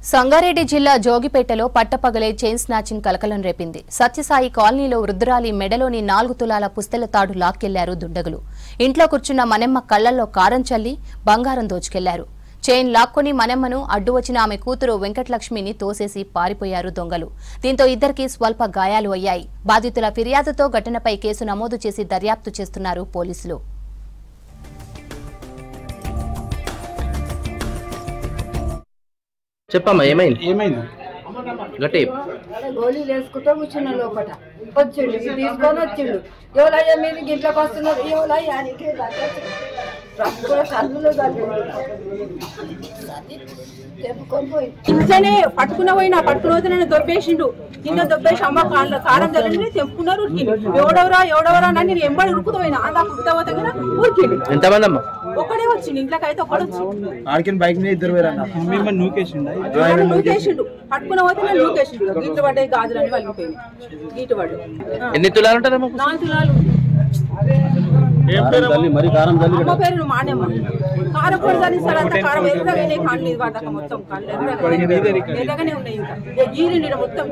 సంగారెడ్డి జిల్లా జోగిపేటలో పట్టపగలే chain snatching కలకలం రేపింది. సత్యసాయి కాలనీలో వృద్ధురాలి మెడలోని 4 తులాల పుస్తెల తాడు లాక్కెళ్లారు దుండగులు. ఇంట్లో కూర్చున్న మనెమ్మ కళ్లల్లో కారం చల్లి బంగారం దోచుకెళ్లారు. చైన్ లాక్కొని మనెమ్మను అడ్డు వచ్చిన ఆమె కూతురు వెంకటలక్ష్మిని తోసేసి పారిపోయారు దొంగలు. దీంతో ఇద్దరికి స్వల్ప గాయాలు అయ్యాయి. బాధితుల ఫిర్యాదుతో ఘటనపై కేసు నమోదు చేసి దర్యాప్తు చేస్తున్నారు పోలీసులు. చెప్పమ్మా ఏమైంది గట్టి గోళీలు వేసుకుంటూ కూర్చున్న లోపల వచ్చిండు తీసుకొని వచ్చిండు. ఎవరయ్యా మీరు ఇంట్లోకి వస్తున్నారు, ఎవరయ్యా ఇంట్లోనే పట్టుకున్న పోయినా దొబ్బేసిండు. కింద దొబ్బేసి అమ్మ కారం జరిగింది తెంపుకున్నారు. ఎవడెవరా అని నేను ఎంబడి ఉరుకుతాయినా అంతా ఉరుకుతా కదా ఊరికిండు. ఎంతమంది అమ్మా? ఒక్కడే వచ్చిండు, ఇంట్లోకి అయితే ఒక్కడే వచ్చిండు. బైక్ మీద ఇద్దరు నూకేసిండు. పట్టుకున్న పోతే నేను నూకేసిండు. గీట్లు పడ్డాయి, గాజులన్నీ వలిగిపోయింది. గీటు పడ్డు. ఎన్ని తులాలు ఉంటారు? 4 తులాలు. అమ్మ పేరు మానేమ్మ. కారం పొడి తల్లిస్తారు, అంత కారం ఎదురుగానే కాళ్ళు పడ్డాక మొత్తం కాళ్ళు ఎదురుగానే ఉన్నాయి. ఇంకా గీలి మొత్తం